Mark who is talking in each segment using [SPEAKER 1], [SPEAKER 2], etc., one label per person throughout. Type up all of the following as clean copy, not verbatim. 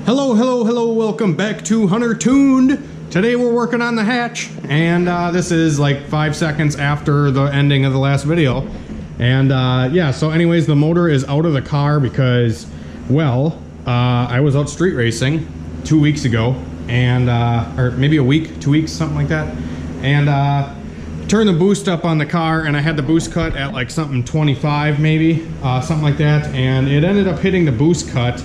[SPEAKER 1] Hello, welcome back to Hunter Tuned. Today we're working on the hatch, and this is like 5 seconds after the ending of the last video. And yeah, so anyways, the motor is out of the car because, well, I was out street racing 2 weeks ago, and or maybe a week, 2 weeks, something like that. And turned the boost up on the car, and I had the boost cut at like something 25 maybe, something like that, and it ended up hitting the boost cut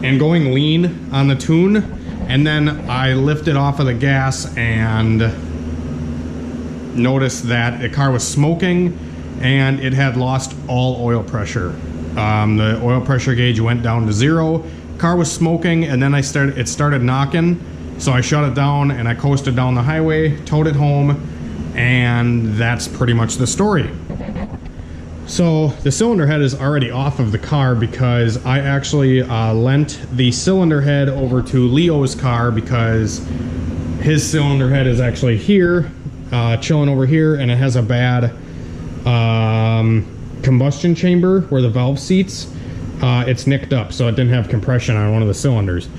[SPEAKER 1] and going lean on the tune, and then I lifted off of the gas and noticed that the car was smoking and it had lost all oil pressure. The oil pressure gauge went down to 0. Car was smoking, and then it started knocking, so I shut it down and I coasted down the highway, towed it home, and that's pretty much the story. So the cylinder head is already off of the car because I actually lent the cylinder head over to Leo's car because his cylinder head is actually here, chilling over here, and it has a bad combustion chamber where the valve seats. It's nicked up, so it didn't have compression on one of the cylinders.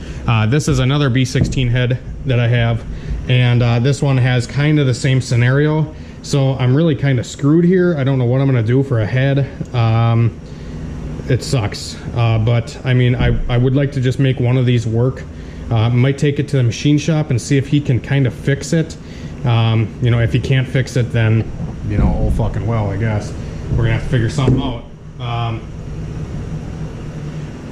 [SPEAKER 1] This is another B16 head that I have, and this one has kind of the same scenario. So I'm really kind of screwed here. I don't know what I'm gonna do for a head. It sucks, but I mean, I would like to just make one of these work. Might take it to the machine shop and see if he can kind of fix it. You know, if he can't fix it, then, you know, oh fucking well, I guess. We're gonna have to figure something out.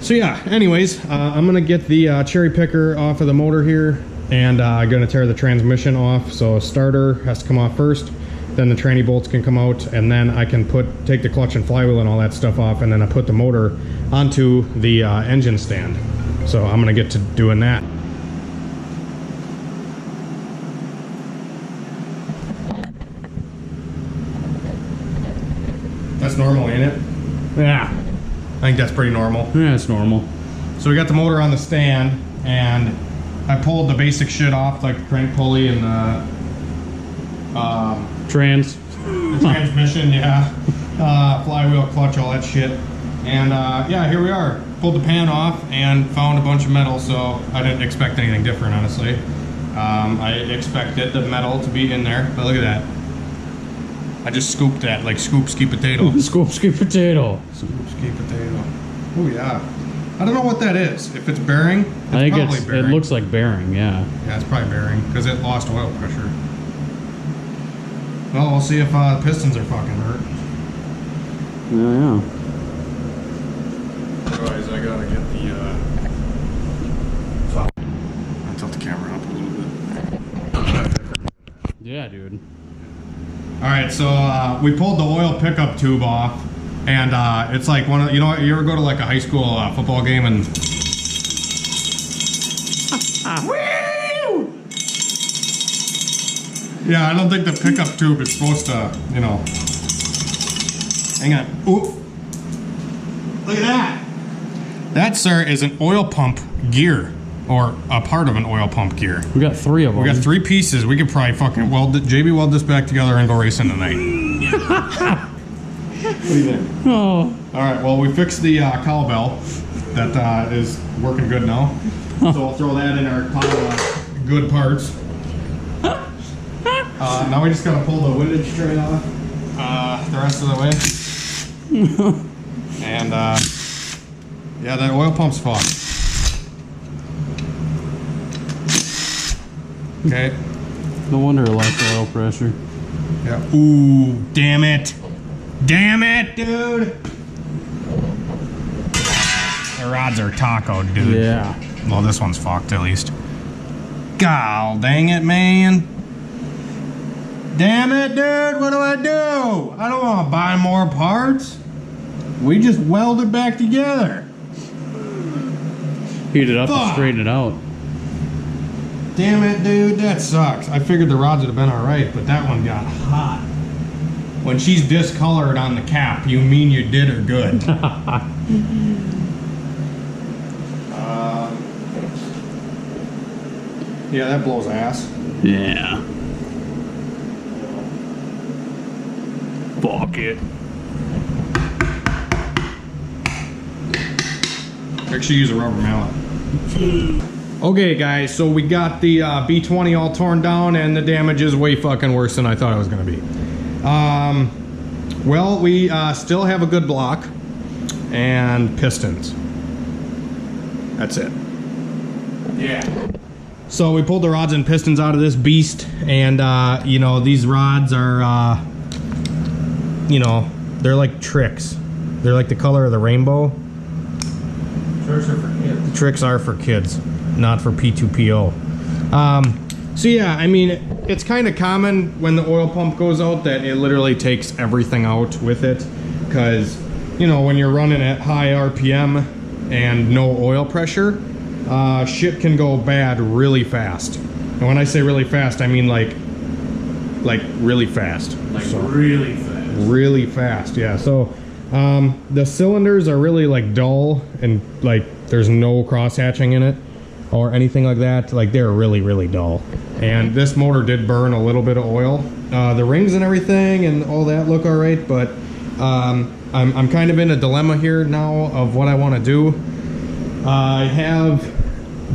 [SPEAKER 1] So yeah, anyways, I'm gonna get the cherry picker off of the motor here, and I'm gonna tear the transmission off. So starter has to come off first. Then the tranny bolts can come out, and then I can take the clutch and flywheel and all that stuff off, and then I put the motor onto the engine stand. So I'm gonna get to doing that. That's normal, ain't it?
[SPEAKER 2] Yeah.
[SPEAKER 1] I think that's pretty normal.
[SPEAKER 2] Yeah, it's normal.
[SPEAKER 1] So we got the motor on the stand, and I pulled the basic shit off, like the crank pulley and the transmission, yeah, flywheel, clutch, all that shit. And yeah, here we are. Pulled the pan off and found a bunch of metal, so I didn't expect anything different, honestly. I expected the metal to be in there, but look at that. I just scooped that like scoop ski potato.
[SPEAKER 2] Scoop ski potato.
[SPEAKER 1] Scoop ski potato. Oh yeah. I don't know what that is. If it's bearing,
[SPEAKER 2] I think it looks like bearing, yeah.
[SPEAKER 1] Yeah, it's probably bearing because it lost oil pressure. Well, we'll see if the pistons are fucking hurt.
[SPEAKER 2] Yeah.
[SPEAKER 1] Otherwise, I gotta get the I'll tilt the camera up a little bit.
[SPEAKER 2] Yeah, dude.
[SPEAKER 1] Alright, so we pulled the oil pickup tube off, and it's like one of, you know, you ever go to like a high school football game and woo! Yeah, I don't think the pickup tube is supposed to, you know. Hang on. Ooh. Look at that. That, sir, is an oil pump gear, or a part of an oil pump gear.
[SPEAKER 2] We got 3 of them.
[SPEAKER 1] We got 3 pieces. We could probably fucking JB weld this back together and go racing tonight. What do you think?
[SPEAKER 2] Oh.
[SPEAKER 1] All right. Well, we fixed the cowbell. That is working good now. So we'll throw that in our pile of good parts. Now we just gotta pull the windage tray off the rest of the way. And yeah, that oil pump's fucked. Okay.
[SPEAKER 2] No wonder it lost oil pressure.
[SPEAKER 1] Yeah. Ooh, damn it. Damn it, dude. The rods are taco, dude.
[SPEAKER 2] Yeah.
[SPEAKER 1] Well, this one's fucked at least. God dang it, man. Damn it, dude. What do? I don't want to buy more parts. We just weld it back together.
[SPEAKER 2] Heat it up and straighten it out.
[SPEAKER 1] Damn it, dude. That sucks. I figured the rods would have been alright, but that one got hot. When she's discolored on the cap, you mean you did her good. Yeah, that blows ass.
[SPEAKER 2] Yeah. Fuck it.
[SPEAKER 1] Make sure you use a rubber mallet. Okay guys, so we got the B20 all torn down and the damage is way fucking worse than I thought it was gonna be. Well, we still have a good block and pistons. That's it. Yeah. So we pulled the rods and pistons out of this beast, and you know, these rods are you know, they're like tricks. They're like the color of the rainbow.
[SPEAKER 2] Tricks are for kids.
[SPEAKER 1] Tricks are for kids, not for P2PO. So yeah, I mean, it's kind of common when the oil pump goes out that it literally takes everything out with it, because you know, when you're running at high RPM and no oil pressure, shit can go bad really fast. And when I say really fast, I mean like really fast.
[SPEAKER 2] Like so, really fast.
[SPEAKER 1] Really fast, yeah. So the cylinders are really like dull, and like there's no cross hatching in it or anything like that. Like they're really dull. And this motor did burn a little bit of oil. The rings and everything and all that look all right, but I'm kind of in a dilemma here now of what I want to do. I have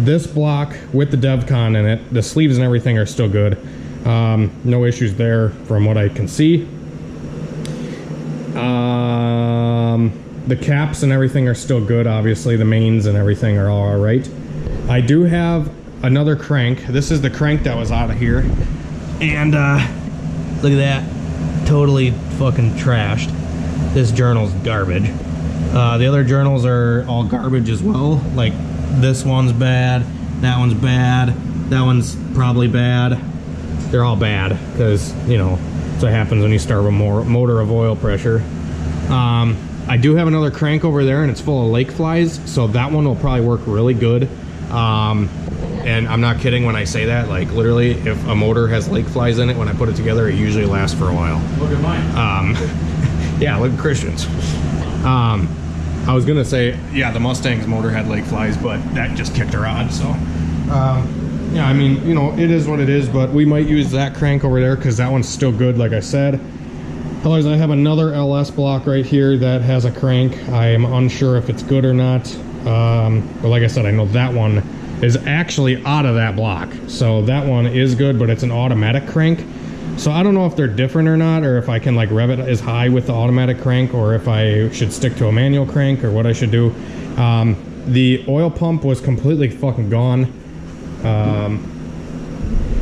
[SPEAKER 1] this block with the DevCon in it. The sleeves and everything are still good. No issues there from what I can see. The caps and everything are still good. Obviously the mains and everything are all right. I do have another crank. This is the crank that was out of here, and look at that, totally fucking trashed. This journal's garbage. The other journals are all garbage as well. Like this one's bad, that one's bad, that one's probably bad. They're all bad because, you know, that's what happens when you start a motor of oil pressure. I do have another crank over there, and it's full of lake flies, so that one will probably work really good. And I'm not kidding when I say that. Like literally, if a motor has lake flies in it, when I put it together, it usually lasts for a while.
[SPEAKER 2] Look at mine.
[SPEAKER 1] Yeah, look at Christian's. I was gonna say, yeah, the Mustang's motor had lake flies, but that just kicked her rod. So yeah, I mean, you know, it is what it is, but we might use that crank over there because that one's still good, like I said. Otherwise, I have another LS block right here that has a crank. I am unsure if it's good or not. But like I said, I know that one is actually out of that block. So that one is good, but it's an automatic crank. So I don't know if they're different or not, or if I can like rev it as high with the automatic crank, or if I should stick to a manual crank, or what I should do. The oil pump was completely fucking gone.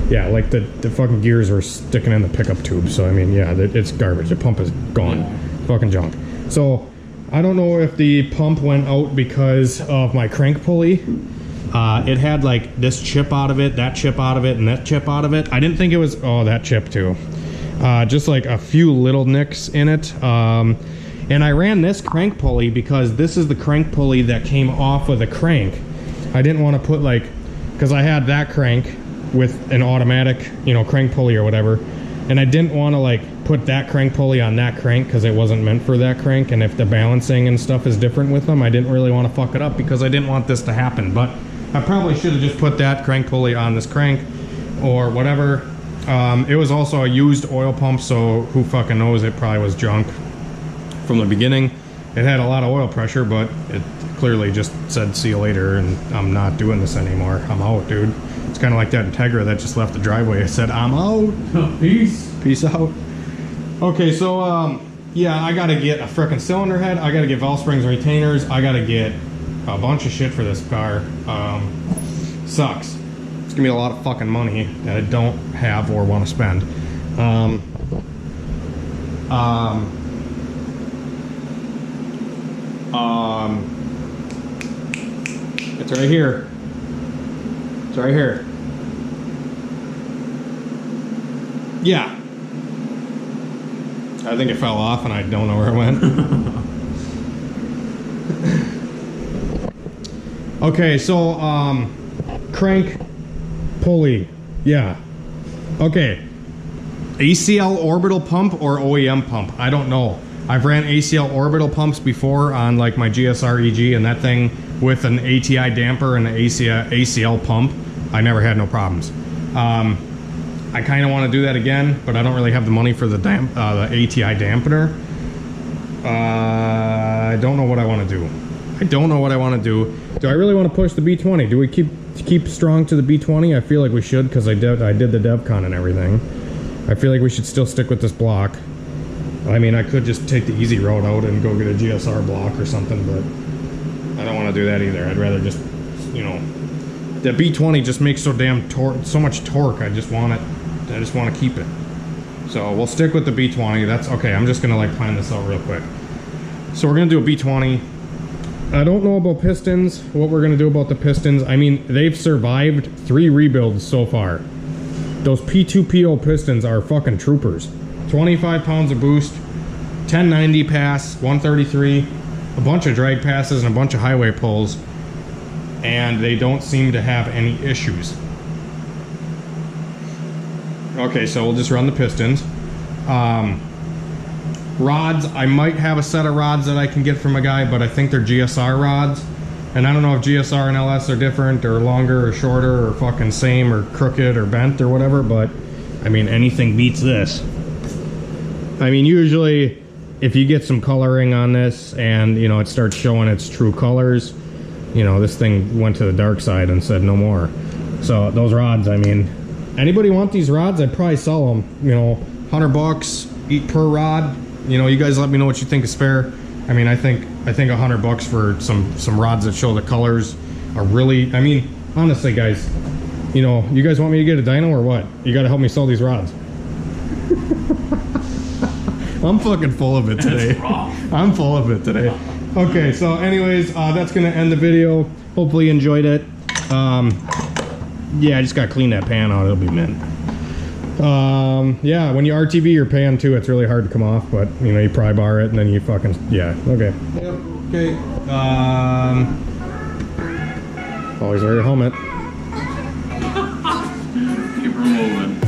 [SPEAKER 1] Yeah, like the fucking gears were sticking in the pickup tube. So I mean, yeah, it's garbage. The pump is gone. Yeah. Fucking junk. So I don't know if the pump went out because of my crank pulley. It had like this chip out of it, that chip out of it, and that chip out of it. I didn't think it was, oh, that chip too. Just like a few little nicks in it. And I ran this crank pulley because this is the crank pulley that came off of the crank. I didn't want to put like, because I had that crank with an automatic, you know, crank pulley or whatever, and I didn't want to like put that crank pulley on that crank because it wasn't meant for that crank, and if the balancing and stuff is different with them, I didn't really want to fuck it up because I didn't want this to happen. But I probably should have just put that crank pulley on this crank or whatever. It was also a used oil pump, so who fucking knows, it probably was junk from the beginning. It had a lot of oil pressure, but it clearly just said see you later, and I'm not doing this anymore. I'm out, dude. It's kind of like that Integra that just left the driveway. It said, I'm out.
[SPEAKER 2] Peace.
[SPEAKER 1] Peace out. Okay, so, yeah, I gotta get a frickin' cylinder head. I gotta get valve springs and retainers. I gotta get a bunch of shit for this car. Sucks. It's gonna be a lot of fucking money that I don't have or want to spend. It's right here. It's right here. Yeah. I think it fell off and I don't know where it went. Okay, so, crank pulley. Yeah. Okay. ACL orbital pump or OEM pump? I don't know. I've ran ACL orbital pumps before on like my GSR EG, and that thing with an ATI damper and an ACL pump, I never had no problems. I kind of want to do that again, but I don't really have the money for the ATI dampener. I don't know what I want to do. I don't know what I want to do. Do I really want to push the B20? Do we keep strong to the B20? I feel like we should, because I did the DevCon and everything. I feel like we should still stick with this block. I mean, I could just take the easy road out and go get a GSR block or something, but I don't want to do that either. I'd rather just, you know, the B20 just makes so much torque. I just want to keep it. So we'll stick with the B20. That's okay. I'm just gonna like plan this out real quick. So we're gonna do a B20. I don't know about pistons, what we're gonna do about the pistons. I mean, they've survived 3 rebuilds so far. Those P2PO pistons are fucking troopers. 25 pounds of boost, 1090 pass, 133, a bunch of drag passes and a bunch of highway pulls, and they don't seem to have any issues. Okay, so we'll just run the pistons. Rods, I might have a set of rods that I can get from a guy, but I think they're GSR rods. And I don't know if GSR and LS are different, or longer, or shorter, or fucking same, or crooked, or bent, or whatever, but I mean, anything beats this. I mean, usually, if you get some coloring on this, and, you know, it starts showing its true colors, you know, this thing went to the dark side and said no more. So, those rods, I mean, anybody want these rods? I'd probably sell them, you know, $100 each per rod. You know, you guys let me know what you think is fair. I mean, I think $100 for some rods that show the colors are really, I mean, honestly, guys, you know, you guys want me to get a dyno or what? You got to help me sell these rods. I'm fucking full of it today. I'm full of it today. Okay, so anyways, that's gonna end the video. Hopefully you enjoyed it. Yeah, I just gotta clean that pan out. It'll be mint. Yeah, when you RTV your pan too, it's really hard to come off, but you know, you pry bar it and then you fucking, yeah, okay. Yep, okay. Always wear your helmet.
[SPEAKER 2] Keep her moving.